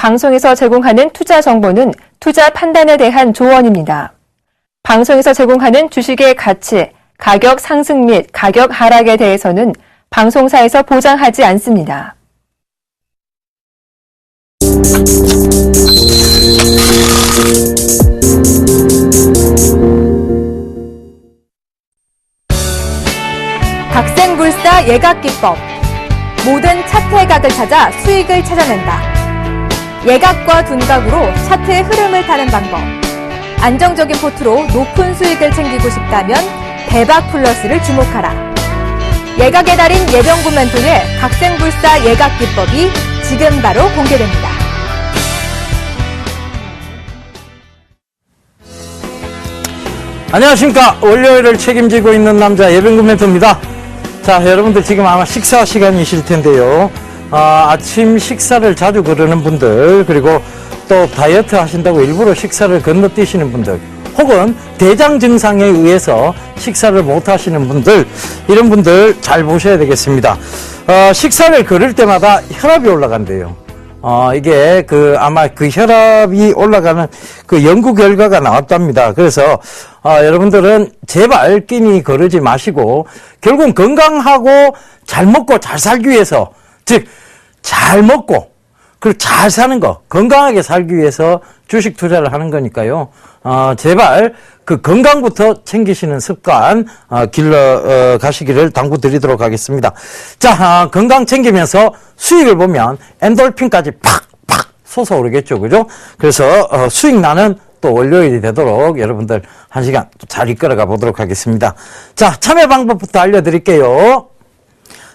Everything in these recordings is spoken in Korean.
방송에서 제공하는 투자 정보는 투자 판단에 대한 조언입니다. 방송에서 제공하는 주식의 가치, 가격 상승 및 가격 하락에 대해서는 방송사에서 보장하지 않습니다. 박생불사 예각기법. 모든 차트의 각을 찾아 수익을 찾아낸다. 예각과 둔각으로 차트의 흐름을 타는 방법. 안정적인 포트로 높은 수익을 챙기고 싶다면 대박 플러스를 주목하라. 예각의 달인 예병구 멘토의 박생불사 예각기법이 지금 바로 공개됩니다. 안녕하십니까. 월요일을 책임지고 있는 남자 예병구 멘토입니다. 자, 여러분들 지금 아마 식사 시간이실 텐데요. 아침 식사를 자주 거르는 분들, 그리고 또 다이어트 하신다고 일부러 식사를 건너뛰시는 분들, 혹은 대장 증상에 의해서 식사를 못 하시는 분들, 이런 분들 잘 보셔야 되겠습니다. 식사를 거를 때마다 혈압이 올라간대요. 이게 아마 그 혈압이 올라가는 그 연구 결과가 나왔답니다. 그래서 여러분들은 제발 끼니 거르지 마시고, 결국 건강하고 잘 먹고 잘 살기 위해서, 즉 잘 먹고 그리고 잘 사는 거, 건강하게 살기 위해서 주식 투자를 하는 거니까요. 제발 그 건강부터 챙기시는 습관 길러 가시기를 당부드리도록 하겠습니다. 자, 건강 챙기면서 수익을 보면 엔돌핀까지 팍팍 솟아오르겠죠, 그죠? 그래서 수익 나는 또 월요일이 되도록 여러분들 한 시간 잘 이끌어가 보도록 하겠습니다. 자, 참여 방법부터 알려드릴게요.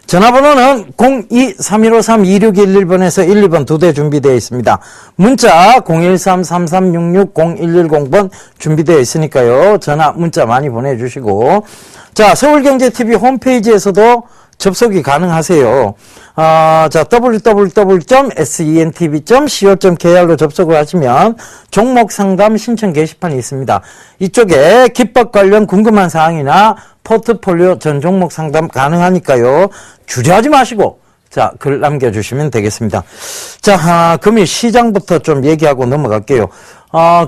전화번호는 02-3153-2611번에서 12번 2대 준비되어 있습니다. 문자 013-3366-0110번 준비되어 있으니까요. 전화, 문자 많이 보내주시고. 자, 서울경제TV 홈페이지에서도 접속이 가능하세요. 자, www.sentv.co.kr로 접속을 하시면 종목 상담 신청 게시판이 있습니다. 이쪽에 기법 관련 궁금한 사항이나 포트폴리오 전 종목 상담 가능하니까요. 주저하지 마시고, 자, 글 남겨주시면 되겠습니다. 자, 금일 시장부터 좀 얘기하고 넘어갈게요.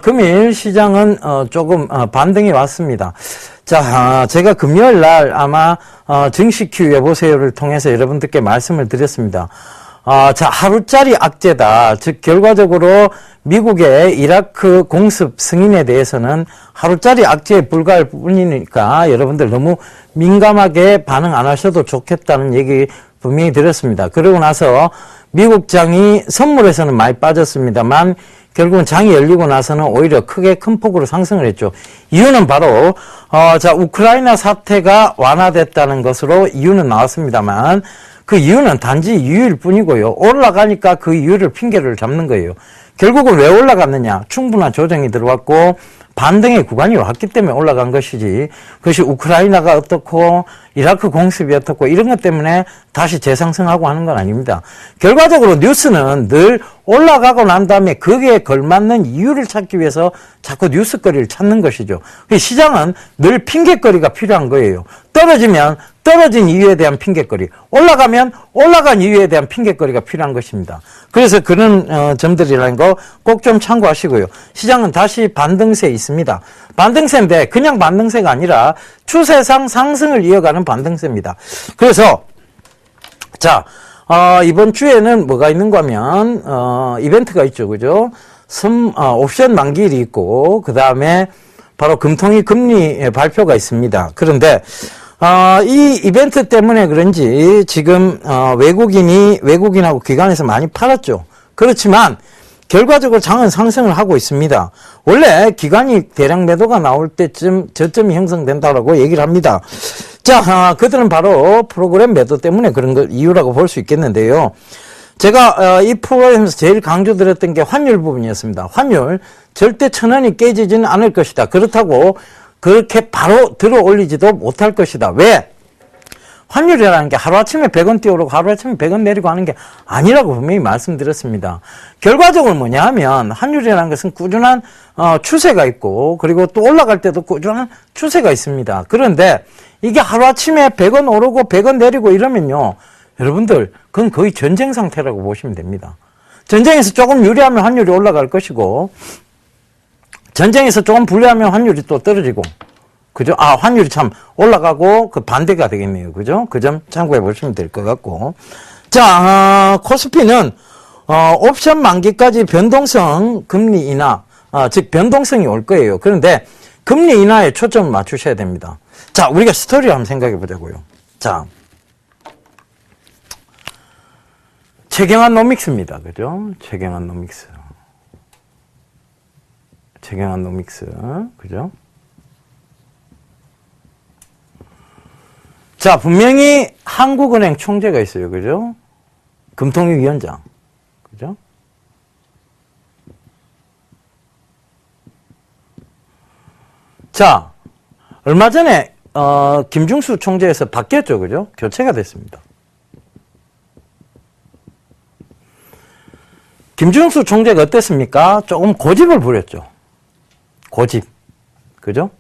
금일 시장은 조금 반등이 왔습니다. 자, 제가 금요일 날 아마 증시 큐 여보세요를 통해서 여러분들께 말씀을 드렸습니다. 자, 하루짜리 악재다. 즉 결과적으로 미국의 이라크 공습 승인에 대해서는 하루짜리 악재에 불과할 뿐이니까 여러분들 너무 민감하게 반응 안 하셔도 좋겠다는 얘기 분명히 드렸습니다. 그러고 나서 미국장이 선물에서는 많이 빠졌습니다만 결국은 장이 열리고 나서는 오히려 크게 큰 폭으로 상승을 했죠. 이유는 바로 자, 우크라이나 사태가 완화됐다는 것으로 이유는 나왔습니다만 그 이유는 단지 이유일 뿐이고요. 올라가니까 그 이유를 핑계를 잡는 거예요. 결국은 왜 올라갔느냐? 충분한 조정이 들어왔고 반등의 구간이 왔기 때문에 올라간 것이지, 그것이 우크라이나가 어떻고 이라크 공습이 어떻고 이런 것 때문에 다시 재상승하고 하는 건 아닙니다. 결과적으로 뉴스는 늘 올라가고 난 다음에 거기에 걸맞는 이유를 찾기 위해서 자꾸 뉴스거리를 찾는 것이죠. 시장은 늘 핑계거리가 필요한 거예요. 떨어지면 떨어진 이유에 대한 핑계거리, 올라가면 올라간 이유에 대한 핑계거리가 필요한 것입니다. 그래서 그런 점들이라는 거 꼭 좀 참고하시고요. 시장은 다시 반등세에 있습니다. 반등세인데 그냥 반등세가 아니라 추세상 상승을 이어가는 반등세입니다. 그래서 자, 이번 주에는 뭐가 있는가 하면 이벤트가 있죠, 그죠? 옵션 만기일이 있고 그 다음에 바로 금통위 금리 발표가 있습니다. 그런데 이 이벤트 때문에 그런지 지금 외국인하고 기관에서 많이 팔았죠. 그렇지만 결과적으로 장은 상승을 하고 있습니다. 원래 기관이 대량 매도가 나올 때쯤 저점이 형성된다고 얘기를 합니다. 자, 그들은 바로 프로그램 매도 때문에 그런 걸 이유라고 볼 수 있겠는데요. 제가 이 프로그램에서 제일 강조드렸던 게 환율 부분이었습니다. 환율 절대 1,000원이 깨지지는 않을 것이다. 그렇다고 그렇게 바로 들어 올리지도 못할 것이다. 왜? 환율이라는 게 하루아침에 100원 뛰어오르고 하루아침에 100원 내리고 하는 게 아니라고 분명히 말씀드렸습니다. 결과적으로 뭐냐 하면 환율이라는 것은 꾸준한 추세가 있고 그리고 또 올라갈 때도 꾸준한 추세가 있습니다. 그런데 이게 하루아침에 100원 오르고 100원 내리고 이러면요, 여러분들 그건 거의 전쟁 상태라고 보시면 됩니다. 전쟁에서 조금 유리하면 환율이 올라갈 것이고, 전쟁에서 조금 불리하면 환율이 또 떨어지고, 그죠? 환율이 참 올라가고 그 반대가 되겠네요. 그죠? 그 점 참고해 보시면 될 것 같고. 자, 코스피는, 옵션 만기까지 변동성 금리 인하, 즉, 변동성이 올 거예요. 그런데 금리 인하에 초점을 맞추셔야 됩니다. 자, 우리가 스토리를 한번 생각해 보자고요. 자, 최경환 노믹스입니다. 그죠? 최경환 노믹스. 최경환 노믹스. 그죠? 자, 분명히 한국은행 총재가 있어요. 그죠? 금통위 위원장. 그죠? 자, 얼마 전에, 김중수 총재에서 바뀌었죠. 그죠? 교체가 됐습니다. 김중수 총재가 어땠습니까? 조금 고집을 부렸죠. 고집. 그죠?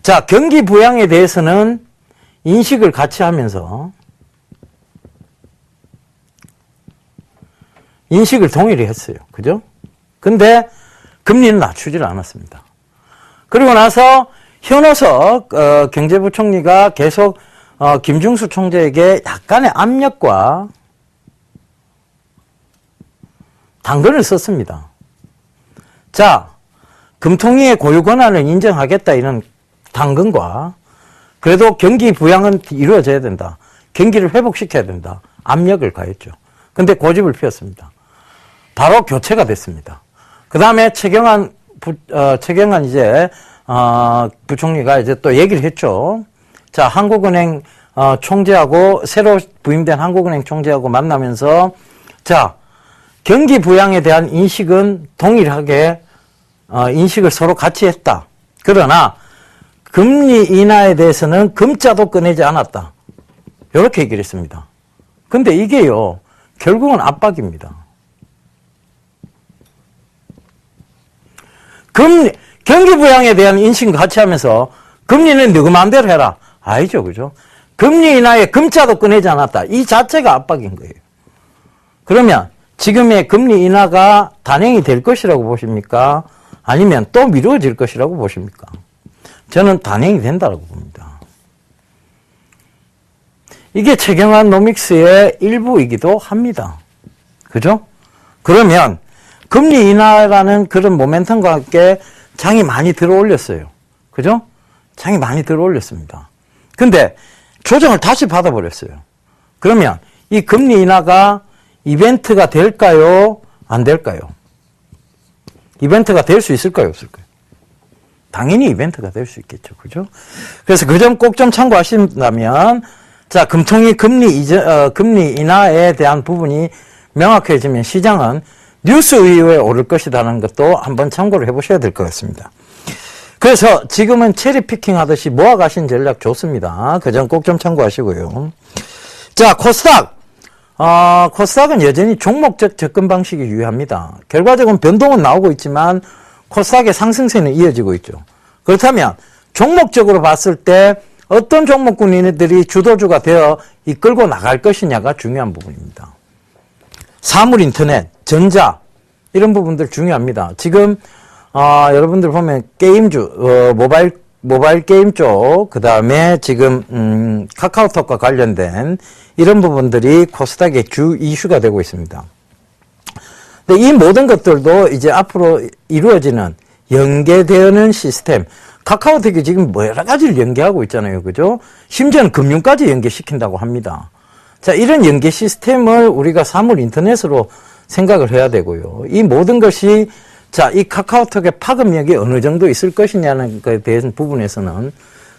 자, 경기 부양에 대해서는 인식을 같이 하면서 인식을 동일히 했어요. 그죠? 근데 금리는 낮추질 않았습니다. 그리고 나서 현호석 경제부총리가 계속 김중수 총재에게 약간의 압력과 당근을 썼습니다. 자, 금통위의 고유 권한을 인정하겠다 이런 당근과 그래도 경기 부양은 이루어져야 된다. 경기를 회복시켜야 된다. 압력을 가했죠. 근데 고집을 피웠습니다. 바로 교체가 됐습니다. 그 다음에 최경환 이제, 부총리가 이제 또 얘기를 했죠. 자, 한국은행, 총재하고, 새로 부임된 한국은행 총재하고 만나면서, 자, 경기 부양에 대한 인식은 동일하게, 인식을 서로 같이 했다. 그러나, 금리 인하에 대해서는 금자도 꺼내지 않았다. 이렇게 얘기를 했습니다. 근데 이게요, 결국은 압박입니다. 경기 부양에 대한 인식을 같이 하면서 금리는 너희 마음대로 해라. 아니죠, 그죠? 금리 인하에 금자도 꺼내지 않았다. 이 자체가 압박인 거예요. 그러면 지금의 금리 인하가 단행이 될 것이라고 보십니까? 아니면 또 미뤄질 것이라고 보십니까? 저는 단행이 된다고 봅니다. 이게 최경환 노믹스의 일부이기도 합니다. 그죠? 그러면 금리 인하라는 그런 모멘텀과 함께 장이 많이 들어올렸어요. 그죠? 장이 많이 들어올렸습니다. 근데 조정을 다시 받아버렸어요. 그러면 이 금리 인하가 이벤트가 될까요? 안 될까요? 이벤트가 될 수 있을까요? 없을까요? 당연히 이벤트가 될 수 있겠죠. 그죠? 그래서 그 점 꼭 좀 참고하신다면, 자, 금통위 금리 인하에 대한 부분이 명확해지면 시장은 뉴스 이후에 오를 것이라는 것도 한번 참고를 해보셔야 될 것 같습니다. 그래서 지금은 체리 피킹 하듯이 모아가신 전략 좋습니다. 그 점 꼭 좀 참고하시고요. 자, 코스닥. 코스닥은 여전히 종목적 접근 방식이 유효합니다. 결과적으로 변동은 나오고 있지만 코스닥의 상승세는 이어지고 있죠. 그렇다면 종목적으로 봤을 때 어떤 종목군들이 주도주가 되어 이끌고 나갈 것이냐가 중요한 부분입니다. 사물 인터넷, 전자 이런 부분들 중요합니다. 지금 여러분들 보면 게임주, 모바일 게임 쪽, 그 다음에 지금 카카오톡과 관련된 이런 부분들이 코스닥의 주 이슈가 되고 있습니다. 근데 이 모든 것들도 이제 앞으로 이루어지는 연계되는 시스템, 카카오톡이 지금 뭐 여러 가지를 연계하고 있잖아요. 그죠? 심지어는 금융까지 연계시킨다고 합니다. 자, 이런 연계 시스템을 우리가 사물 인터넷으로 생각을 해야 되고요. 이 모든 것이 자, 이 카카오톡의 파급력이 어느 정도 있을 것이냐는 것에 대한 부분에서는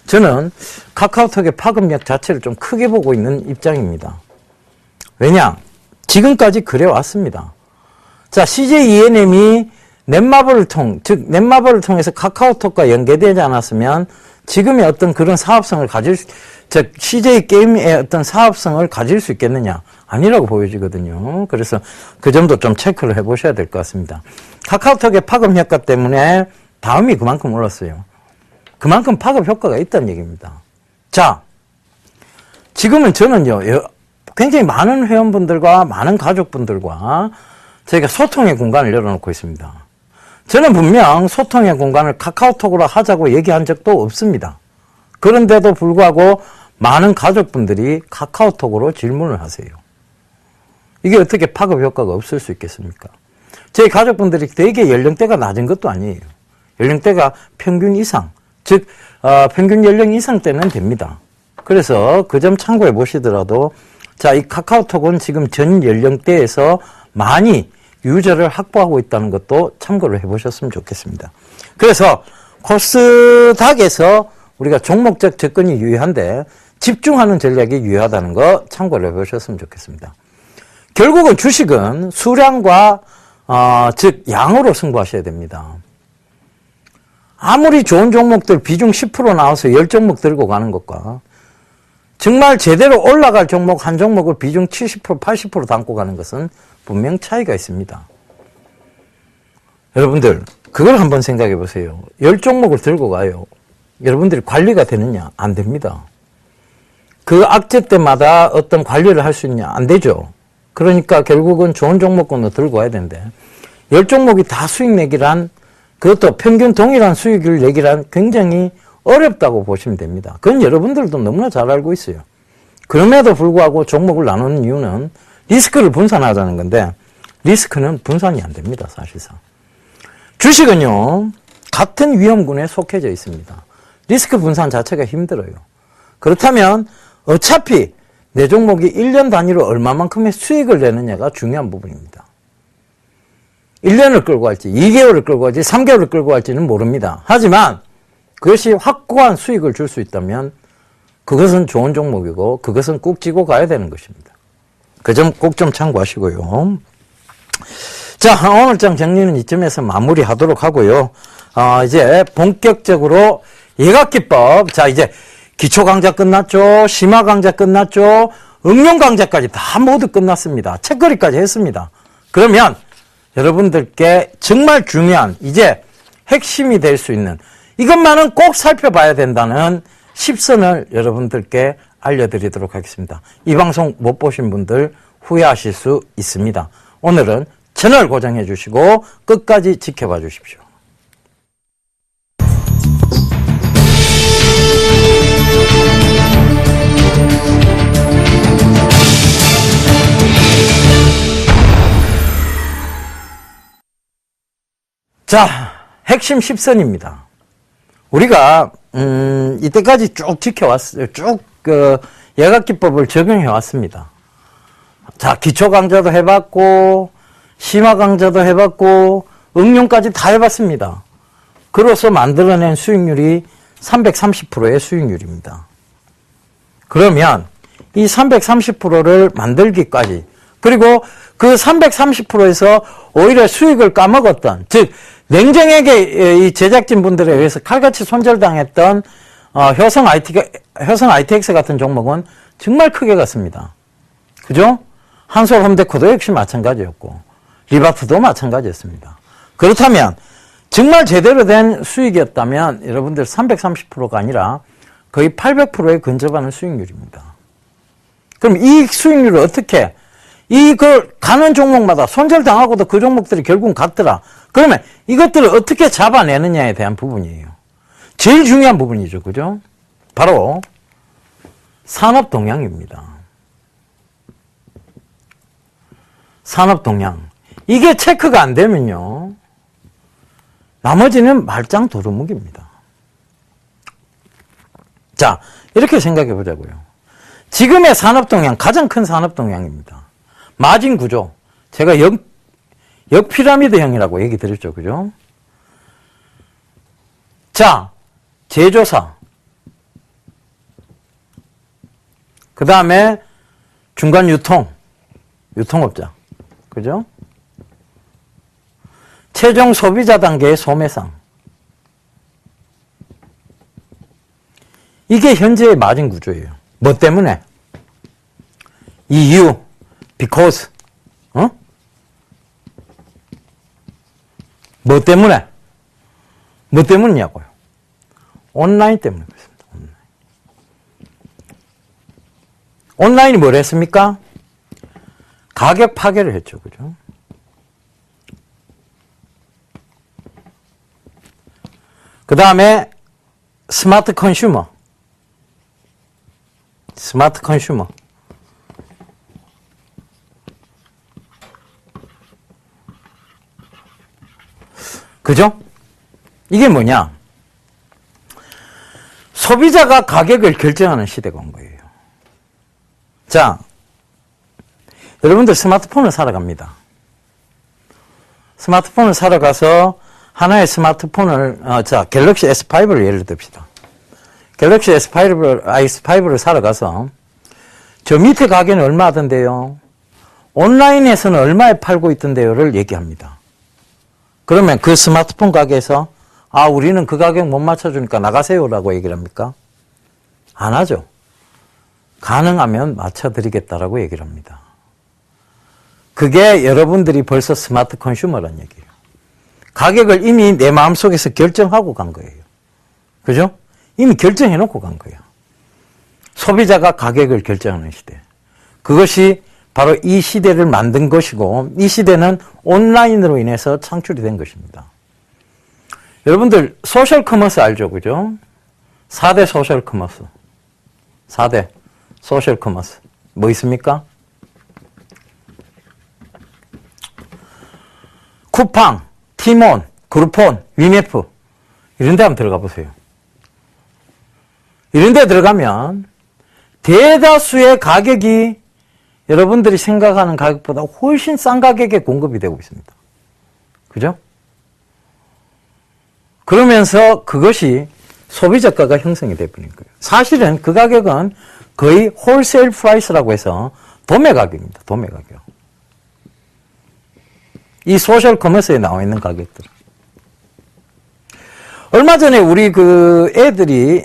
저는 카카오톡의 파급력 자체를 좀 크게 보고 있는 입장입니다. 왜냐? 지금까지 그래왔습니다. 자, CJ ENM이 넷마블을 통해서 카카오톡과 연계되지 않았으면 지금의 어떤 그런 사업성을 즉, CJ 게임의 어떤 사업성을 가질 수 있겠느냐? 아니라고 보여지거든요. 그래서 그 점도 좀 체크를 해보셔야 될 것 같습니다. 카카오톡의 파급 효과 때문에 다음이 그만큼 올랐어요. 그만큼 파급 효과가 있다는 얘기입니다. 자, 지금은 저는요, 굉장히 많은 회원분들과 많은 가족분들과 저희가 소통의 공간을 열어놓고 있습니다. 저는 분명 소통의 공간을 카카오톡으로 하자고 얘기한 적도 없습니다. 그런데도 불구하고 많은 가족분들이 카카오톡으로 질문을 하세요. 이게 어떻게 파급 효과가 없을 수 있겠습니까? 저희 가족분들이 되게 연령대가 낮은 것도 아니에요. 연령대가 평균 이상, 즉 평균 연령 이상 때는 됩니다. 그래서 그 점 참고해 보시더라도 자, 이 카카오톡은 지금 전 연령대에서 많이 유저를 확보하고 있다는 것도 참고를 해보셨으면 좋겠습니다. 그래서 코스닥에서 우리가 종목적 접근이 유효한데 집중하는 전략이 유효하다는 거 참고를 해보셨으면 좋겠습니다. 결국은 주식은 수량과 즉 양으로 승부하셔야 됩니다. 아무리 좋은 종목들 비중 10% 나와서 10종목 들고 가는 것과 정말 제대로 올라갈 종목 한 종목을 비중 70%, 80% 담고 가는 것은 분명 차이가 있습니다. 여러분들 그걸 한번 생각해 보세요. 10종목을 들고 가요. 여러분들이 관리가 되느냐? 안 됩니다. 그 악재 때마다 어떤 관리를 할 수 있냐? 안 되죠. 그러니까 결국은 좋은 종목군을 들고 와야 되는데 10종목이 다 수익 내기란 그것도 평균 동일한 수익을 내기란 굉장히 어렵다고 보시면 됩니다. 그건 여러분들도 너무나 잘 알고 있어요. 그럼에도 불구하고 종목을 나누는 이유는 리스크를 분산하자는 건데 리스크는 분산이 안 됩니다. 사실상. 주식은요. 같은 위험군에 속해져 있습니다. 리스크 분산 자체가 힘들어요. 그렇다면 어차피 내 종목이 1년 단위로 얼마만큼의 수익을 내느냐가 중요한 부분입니다. 1년을 끌고 갈지 2개월을 끌고 갈지 3개월을 끌고 갈지는 모릅니다. 하지만 그것이 확고한 수익을 줄 수 있다면 그것은 좋은 종목이고 그것은 꾹 쥐고 가야 되는 것입니다. 그 점 꼭 좀 참고하시고요. 자, 오늘장 정리는 이쯤에서 마무리하도록 하고요. 이제 본격적으로 예각기법. 자, 이제 기초 강좌 끝났죠. 심화 강좌 끝났죠. 응용 강좌까지 다 모두 끝났습니다. 책거리까지 했습니다. 그러면 여러분들께 정말 중요한 이제 핵심이 될 수 있는 이것만은 꼭 살펴봐야 된다는 10선을 여러분들께 알려드리도록 하겠습니다. 이 방송 못 보신 분들 후회하실 수 있습니다. 오늘은 채널 고정해 주시고 끝까지 지켜봐 주십시오. 자, 핵심 10선입니다. 우리가 이때까지 쭉 지켜왔어요. 쭉 예각기법을 적용해 왔습니다. 자, 기초 강좌도 해봤고 심화 강좌도 해봤고 응용까지 다 해봤습니다. 그로서 만들어낸 수익률이 330%의 수익률입니다. 그러면 이 330%를 만들기까지 그리고 그 330%에서 오히려 수익을 까먹었던 즉 냉정하게 이 제작진분들에 의해서 칼같이 손절당했던 효성 ITX 같은 종목은 정말 크게 갔습니다. 그죠? 한솔 홈데코도 역시 마찬가지였고 리바트도 마찬가지였습니다. 그렇다면 정말 제대로 된 수익이었다면 여러분들 330%가 아니라 거의 800%에 근접하는 수익률입니다. 그럼 이 수익률을 어떻게 이걸 가는 종목마다 손절당하고도 그 종목들이 결국은 갔더라. 그러면 이것들을 어떻게 잡아내느냐에 대한 부분이에요. 제일 중요한 부분이죠. 그죠? 바로 산업 동향입니다. 산업 동향. 이게 체크가 안 되면요. 나머지는 말짱 도루묵입니다. 자, 이렇게 생각해 보자고요. 지금의 산업 동향, 가장 큰 산업 동향입니다. 마진 구조. 제가 역피라미드형이라고 얘기 드렸죠. 그죠? 자, 제조사. 그 다음에 중간 유통업자. 그죠? 최종 소비자 단계의 소매상. 이게 현재의 마진 구조예요. 뭐 때문에? 이유, because, 뭐 때문에? 뭐 때문이냐고요? 온라인 때문에 그렇습니다. 온라인이 뭘 했습니까? 가격 파괴를 했죠. 그죠? 그 다음에 스마트 컨슈머. 스마트 컨슈머. 그죠? 이게 뭐냐? 소비자가 가격을 결정하는 시대가 온 거예요. 자, 여러분들 스마트폰을 사러 갑니다. 스마트폰을 사러 가서 하나의 스마트폰을, 갤럭시 S5를 예를 듭시다. 갤럭시 S5를 사러 가서 저 밑에 가격은 얼마 하던데요? 온라인에서는 얼마에 팔고 있던데요를 얘기합니다. 그러면 그 스마트폰 가게에서 우리는 그 가격 못 맞춰주니까 나가세요라고 얘기를 합니까? 안 하죠. 가능하면 맞춰드리겠다라고 얘기를 합니다. 그게 여러분들이 벌써 스마트 컨슈머란 얘기예요. 가격을 이미 내 마음속에서 결정하고 간 거예요. 그죠? 이미 결정해놓고 간 거예요. 소비자가 가격을 결정하는 시대. 그것이 바로 이 시대를 만든 것이고 이 시대는 온라인으로 인해서 창출이 된 것입니다. 여러분들 소셜 커머스 알죠? 그죠? 4대 소셜 커머스. 4대 소셜 커머스. 뭐 있습니까? 쿠팡, 티몬, 그루폰, 위메프 이런 데 한번 들어가 보세요. 이런 데 들어가면 대다수의 가격이 여러분들이 생각하는 가격보다 훨씬 싼 가격에 공급이 되고 있습니다. 그죠? 그러면서 그것이 소비자가가 형성이 되어버린 거예요. 사실은 그 가격은 거의 홀세일 프라이스라고 해서 도매 가격입니다. 도매 가격. 이 소셜 커머스에 나와 있는 가격들. 얼마 전에 우리 그 애들이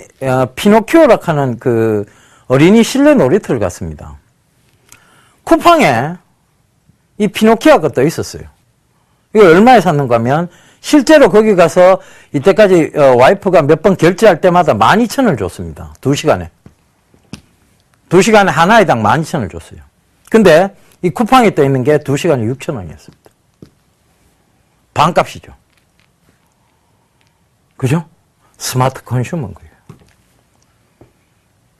피노키오라고 하는 그 어린이 실내 놀이터를 갔습니다. 쿠팡에 이 피노키오가 떠 있었어요. 이거 얼마에 샀는가 하면 실제로 거기 가서 이때까지 와이프가 몇 번 결제할 때마다 12,000원을 줬습니다. 2시간에. 2시간에 하나에당 12,000원을 줬어요. 근데 이 쿠팡에 떠 있는 게 2시간에 6,000원이었습니다. 반값이죠. 그죠? 스마트 컨슈머인 거예요.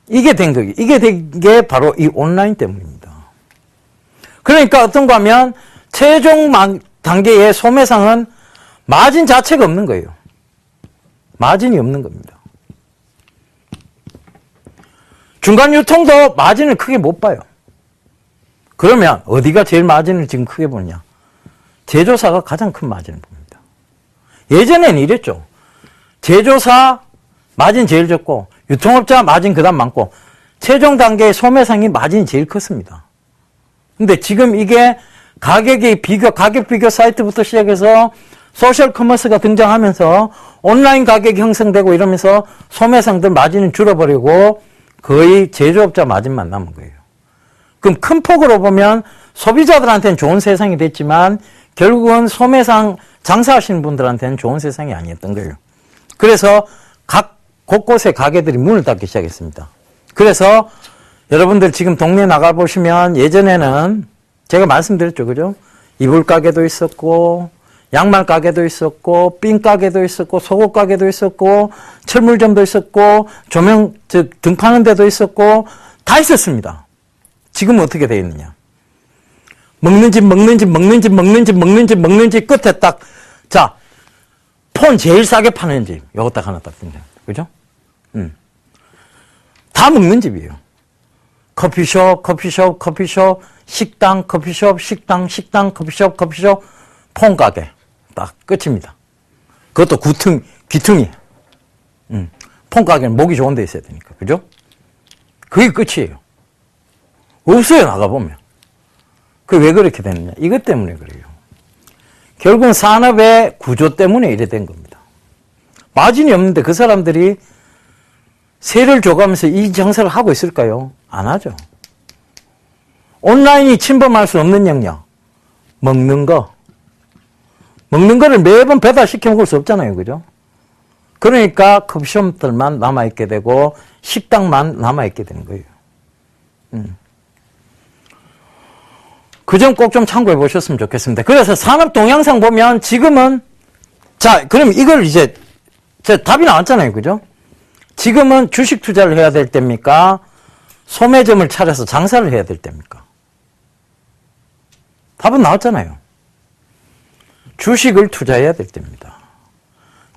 이게 된 거예요. 이게 된 게 바로 이 온라인 때문입니다. 그러니까 어떤가 하면 최종 단계의 소매상은 마진 자체가 없는 거예요. 마진이 없는 겁니다. 중간 유통도 마진을 크게 못 봐요. 그러면 어디가 제일 마진을 지금 크게 보느냐? 제조사가 가장 큰 마진을 봅니다. 예전에는 이랬죠. 제조사 마진 제일 적고 유통업자 마진 그다음 많고 최종 단계의 소매상이 마진이 제일 컸습니다. 근데 지금 이게 가격 비교 사이트부터 시작해서 소셜 커머스가 등장하면서 온라인 가격이 형성되고 이러면서 소매상들 마진은 줄어버리고 거의 제조업자 마진만 남은 거예요. 그럼 큰 폭으로 보면 소비자들한테는 좋은 세상이 됐지만 결국은 소매상 장사하시는 분들한테는 좋은 세상이 아니었던 거예요. 그래서 각 곳곳에 가게들이 문을 닫기 시작했습니다. 그래서 여러분들 지금 동네 나가보시면 예전에는 제가 말씀드렸죠. 그죠? 이불 가게도 있었고 양말 가게도 있었고 핀 가게도 있었고 속옷 가게도 있었고 철물점도 있었고 조명 등 파는 데도 있었고 다 있었습니다. 지금은 어떻게 되어 있느냐? 먹는 집 끝에 딱 폰 제일 싸게 파는 집 요거 딱 하나 딱 등장. 그죠? 다 먹는 집이에요. 커피숍, 식당, 커피숍, 식당, 커피숍, 폰 가게. 딱 끝입니다. 그것도 귀퉁이. 폰 가게는 목이 좋은 데 있어야 되니까. 그죠? 그게 끝이에요. 없어요, 나가보면. 그게 왜 그렇게 되느냐? 이것 때문에 그래요. 결국은 산업의 구조 때문에 이래 된 겁니다. 마진이 없는데 그 사람들이 세를 줘가면서 이 장사를 하고 있을까요? 안 하죠. 온라인이 침범할 수 없는 영역. 먹는 거를 매번 배달시켜 먹을 수 없잖아요. 그죠? 그러니까 커피숍들만 남아있게 되고 식당만 남아있게 되는 거예요. 그 점 꼭 좀 참고해 보셨으면 좋겠습니다. 그래서 산업 동향상 보면 지금은, 자, 그럼 이걸 이제, 답이 나왔잖아요. 그죠? 지금은 주식 투자를 해야 될 때입니까? 소매점을 차려서 장사를 해야 될 때입니까? 답은 나왔잖아요. 주식을 투자해야 될 때입니다.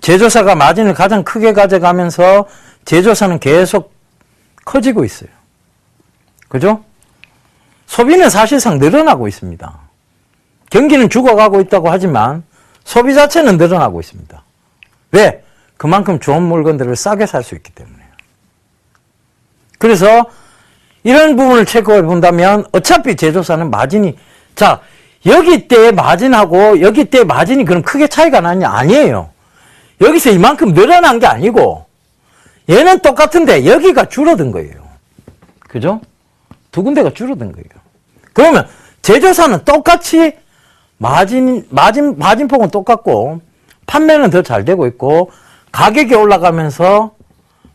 제조사가 마진을 가장 크게 가져가면서 제조사는 계속 커지고 있어요. 그죠? 소비는 사실상 늘어나고 있습니다. 경기는 죽어가고 있다고 하지만 소비 자체는 늘어나고 있습니다. 왜? 그만큼 좋은 물건들을 싸게 살 수 있기 때문에요. 그래서 이런 부분을 체크해 본다면 어차피 제조사는 마진이, 자, 여기 때의 마진하고 여기 때의 마진이 그럼 크게 차이가 나냐? 아니에요. 여기서 이만큼 늘어난 게 아니고 얘는 똑같은데 여기가 줄어든 거예요. 그죠? 두 군데가 줄어든 거예요. 그러면 제조사는 똑같이 마진폭은 똑같고 판매는 더 잘 되고 있고 가격이 올라가면서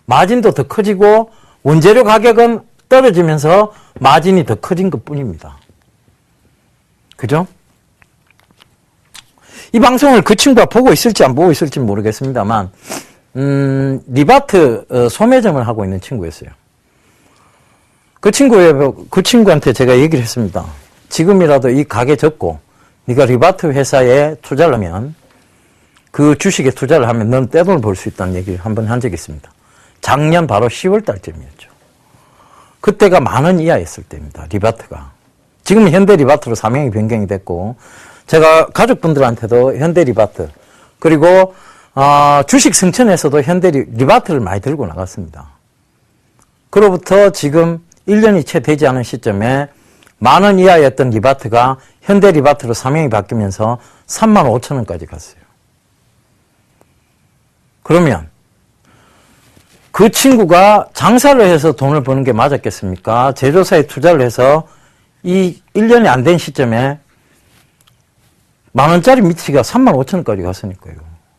마진도 더 커지고 원재료 가격은 떨어지면서 마진이 더 커진 것 뿐입니다. 그죠? 이 방송을 그 친구가 보고 있을지 안 보고 있을지 모르겠습니다만 리바트 소매점을 하고 있는 친구였어요. 그 친구한테 제가 얘기를 했습니다. 지금이라도 이 가게 접고 네가 리바트 회사에 투자를 하면 그 주식에 투자를 하면 넌 떼돈을 벌 수 있다는 얘기를 한번 한 적이 있습니다. 작년 바로 10월 달쯤이었죠. 그때가 10,000원 이하였을 때입니다. 리바트가. 지금은 현대 리바트로 사명이 변경이 됐고 제가 가족분들한테도 현대 리바트 그리고 주식 승천에서도 현대 리바트를 많이 들고 나갔습니다. 그로부터 지금 1년이 채 되지 않은 시점에 10,000원 이하였던 리바트가 현대 리바트로 사명이 바뀌면서 35,000원까지 갔어요. 그러면 그 친구가 장사를 해서 돈을 버는 게 맞았겠습니까? 제조사에 투자를 해서 이 1년이 안 된 시점에 10,000원짜리 미치가 35,000원까지 갔으니까요.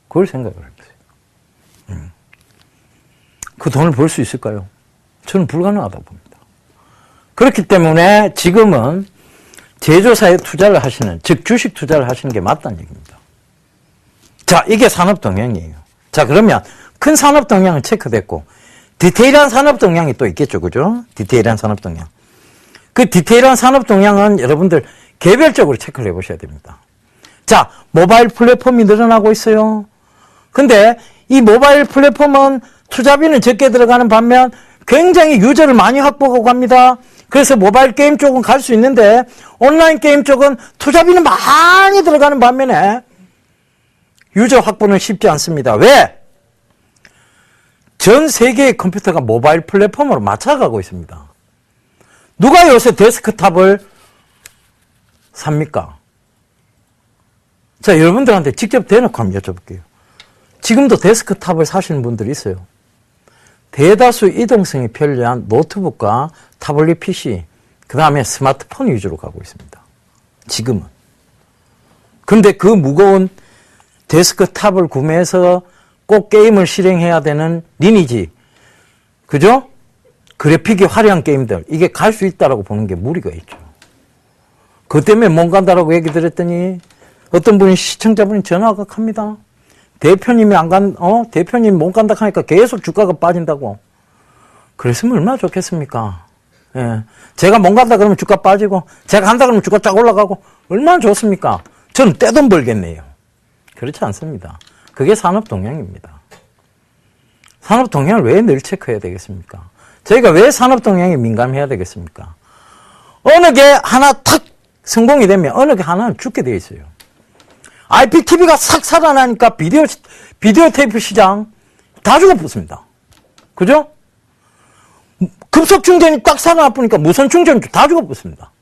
그걸 생각을 해보세요. 그 돈을 벌 수 있을까요? 저는 불가능하다고 봅니다. 그렇기 때문에 지금은 제조사에 투자를 하시는, 즉 주식 투자를 하시는 게 맞다는 얘기입니다. 자, 이게 산업 동향이에요. 자, 그러면 큰 산업 동향은 체크됐고 디테일한 산업 동향이 또 있겠죠. 그죠? 디테일한 산업 동향. 그 디테일한 산업 동향은 여러분들 개별적으로 체크를 해보셔야 됩니다. 자, 모바일 플랫폼이 늘어나고 있어요. 근데 이 모바일 플랫폼은 투자비는 적게 들어가는 반면 굉장히 유저를 많이 확보하고 갑니다. 그래서 모바일 게임 쪽은 갈 수 있는데 온라인 게임 쪽은 투자비는 많이 들어가는 반면에 유저 확보는 쉽지 않습니다. 왜? 전 세계의 컴퓨터가 모바일 플랫폼으로 맞춰가고 있습니다. 누가 요새 데스크탑을 삽니까? 자, 여러분들한테 직접 대놓고 한번 여쭤볼게요. 지금도 데스크탑을 사시는 분들이 있어요. 대다수 이동성이 편리한 노트북과 타블릿 PC, 그 다음에 스마트폰 위주로 가고 있습니다. 지금은. 근데 그 무거운 데스크탑을 구매해서 꼭 게임을 실행해야 되는 리니지, 그죠? 그래픽이 화려한 게임들, 이게 갈 수 있다라고 보는 게 무리가 있죠. 그것 때문에 못 간다라고 얘기 드렸더니 어떤 분이 시청자분이 전화가 갑니다. 대표님이 대표님 못 간다 하니까 계속 주가가 빠진다고. 그랬으면 얼마나 좋겠습니까? 예. 제가 못 간다 그러면 주가 빠지고, 제가 간다 그러면 주가 쫙 올라가고, 얼마나 좋습니까? 저는 떼돈 벌겠네요. 그렇지 않습니다. 그게 산업 동향입니다. 산업 동향을 왜 늘 체크해야 되겠습니까? 저희가 왜 산업 동향에 민감해야 되겠습니까? 어느 게 하나 탁 성공이 되면 어느 게 하나는 죽게 되어 있어요. IPTV가 싹 살아나니까 비디오 테이프 시장 다 죽어붙습니다. 그죠? 급속 충전이 딱 살아나보니까 무선 충전주 다 죽어붙습니다.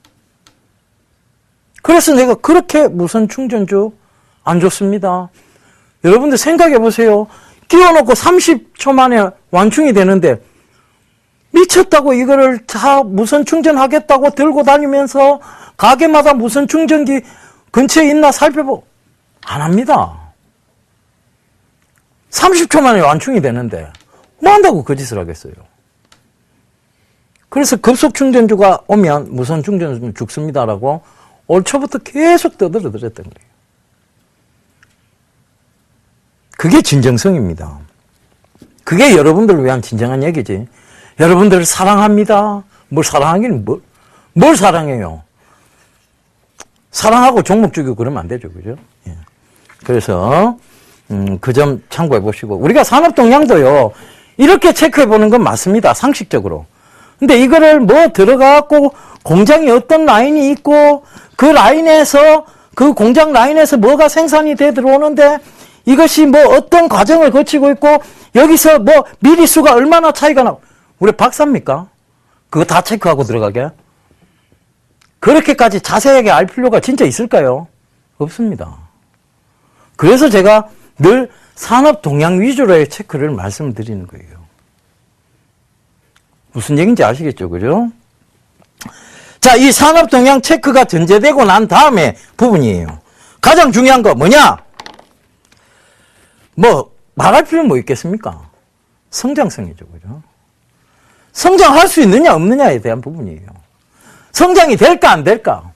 그래서 내가 그렇게 무선 충전주 안 좋습니다. 여러분들 생각해 보세요. 끼워놓고 30초 만에 완충이 되는데 미쳤다고 이거를 다 무선 충전하겠다고 들고 다니면서 가게마다 무선 충전기 근처에 있나 살펴보고 안 합니다. 30초 만에 완충이 되는데 뭐 한다고 그 짓을 하겠어요. 그래서 급속 충전주가 오면 무선 충전주는 죽습니다라고 올 초부터 계속 떠들어드렸던 거예요. 그게 진정성입니다. 그게 여러분들을 위한 진정한 얘기지. 여러분들을 사랑합니다. 뭘 사랑하기는 뭘 사랑해요? 사랑하고 종목 주기고 그러면 안 되죠. 그죠? 예. 그래서, 그 점 참고해 보시고. 우리가 산업동향도요, 이렇게 체크해 보는 건 맞습니다. 상식적으로. 근데 이거를 뭐 들어가갖고 공장이 어떤 라인이 있고, 그 라인에서, 그 공장 라인에서 뭐가 생산이 돼 들어오는데, 이것이 뭐 어떤 과정을 거치고 있고, 여기서 뭐 미리수가 얼마나 차이가 나고, 우리 박사입니까? 그거 다 체크하고 들어가게? 그렇게까지 자세하게 알 필요가 진짜 있을까요? 없습니다. 그래서 제가 늘 산업 동향 위주로의 체크를 말씀드리는 거예요. 무슨 얘기인지 아시겠죠? 그죠? 자, 이 산업 동향 체크가 전제되고 난 다음에 부분이에요. 가장 중요한 거 뭐냐? 뭐 말할 필요는 뭐 있겠습니까? 성장성이죠. 그죠? 성장할 수 있느냐 없느냐에 대한 부분이에요. 성장이 될까 안 될까?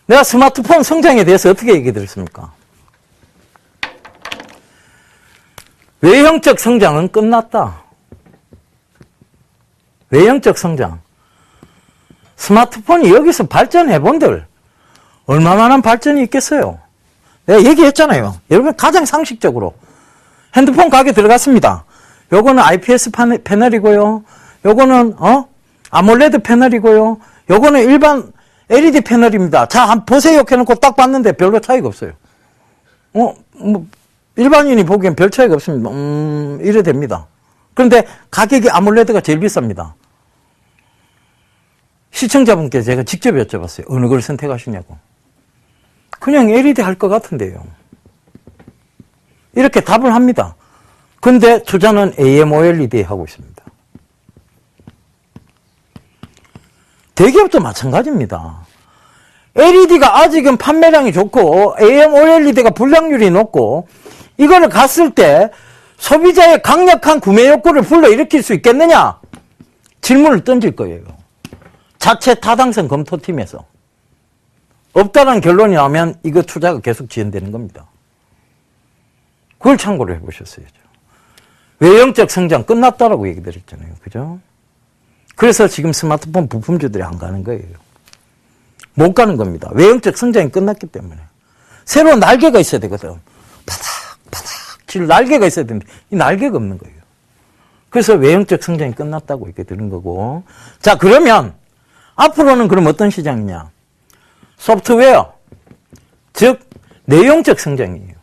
내가 스마트폰 성장에 대해서 어떻게 얘기 드렸습니까? 외형적 성장은 끝났다. 외형적 성장. 스마트폰이 여기서 발전해 본들 얼마만한 발전이 있겠어요? 내가 얘기했잖아요. 여러분 가장 상식적으로 핸드폰 가게 들어갔습니다. 요거는 IPS 패널이고요. 요거는 아몰레드 패널이고요. 요거는 일반 LED 패널입니다. 자, 한번 보세요. 해놓고 딱 봤는데 별로 차이가 없어요. 뭐 일반인이 보기엔 별 차이가 없습니다. 이래 됩니다. 그런데 가격이 아몰레드가 제일 비쌉니다. 시청자분께 제가 직접 여쭤봤어요. 어느 걸 선택하시냐고. 그냥 LED 할 것 같은데요. 이렇게 답을 합니다. 근데 투자는 AMOLED 하고 있습니다. 대기업도 마찬가지입니다. LED가 아직은 판매량이 좋고 AMOLED가 불량률이 높고 이거를 갔을 때 소비자의 강력한 구매 욕구를 불러일으킬 수 있겠느냐? 질문을 던질 거예요. 자체 타당성 검토팀에서. 없다는 결론이 나오면 이거 투자가 계속 지연되는 겁니다. 그걸 참고를 해보셨어야죠. 외형적 성장 끝났다라고 얘기 드렸잖아요. 그죠? 그래서 지금 스마트폰 부품주들이 안 가는 거예요. 못 가는 겁니다. 외형적 성장이 끝났기 때문에. 새로운 날개가 있어야 되거든. 바닥 질 날개가 있어야 되는데 이 날개가 없는 거예요. 그래서 외형적 성장이 끝났다고 얘기 드린 거고. 자, 그러면 앞으로는 그럼 어떤 시장이냐? 소프트웨어, 즉 내용적 성장이에요.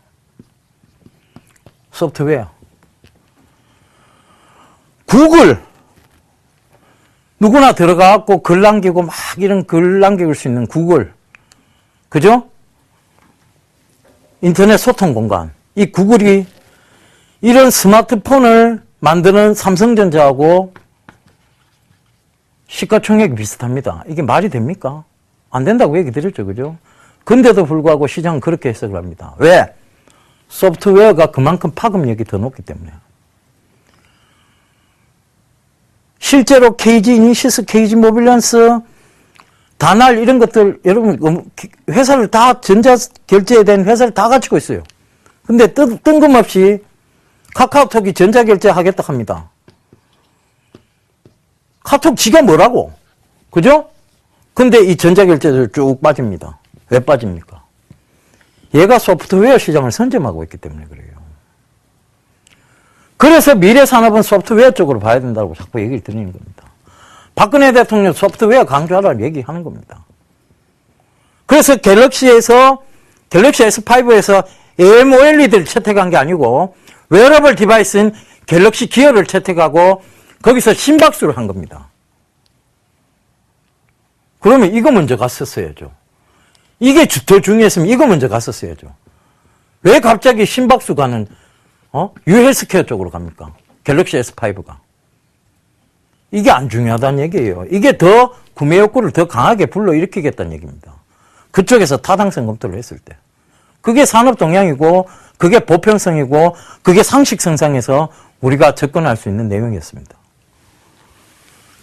소프트웨어. 구글 누구나 들어가갖고 글 남기고 막 이런 글 남길 수 있는 구글. 그죠? 인터넷 소통 공간. 이 구글이 이런 스마트폰을 만드는 삼성전자하고 시가총액이 비슷합니다. 이게 말이 됩니까? 안 된다고 얘기 드렸죠. 그죠? 근데도 불구하고 시장은 그렇게 해석을 합니다. 왜? 소프트웨어가 그만큼 파급력이 더 높기 때문에. 실제로 KG 이니시스, KG 모빌런스, 다날 이런 것들 여러분 회사를 다 전자결제에 대한 회사를 다 갖추고 있어요. 근데 뜬금없이 카카오톡이 전자결제 하겠다 합니다. 카톡 지가 뭐라고? 그죠? 근데 이 전자결제들 쭉 빠집니다. 왜 빠집니까? 얘가 소프트웨어 시장을 선점하고 있기 때문에 그래요. 그래서 미래 산업은 소프트웨어 쪽으로 봐야 된다고 자꾸 얘기를 드리는 겁니다. 박근혜 대통령 소프트웨어 강조하라고 얘기하는 겁니다. 그래서 갤럭시 S5에서 AMOLED를 채택한 게 아니고 웨어러블 디바이스인 갤럭시 기어를 채택하고 거기서 심박수를 한 겁니다. 그러면 이거 먼저 갔었어야죠. 이게 더 중요했으면 이거 먼저 갔었어야죠. 왜 갑자기 심박수 가는 유헬스케어 쪽으로 갑니까? 갤럭시 S5가. 이게 안 중요하다는 얘기예요. 이게 더 구매 욕구를 더 강하게 불러일으키겠다는 얘기입니다. 그쪽에서 타당성 검토를 했을 때. 그게 산업 동향이고 그게 보편성이고 그게 상식 성상에서 우리가 접근할 수 있는 내용이었습니다.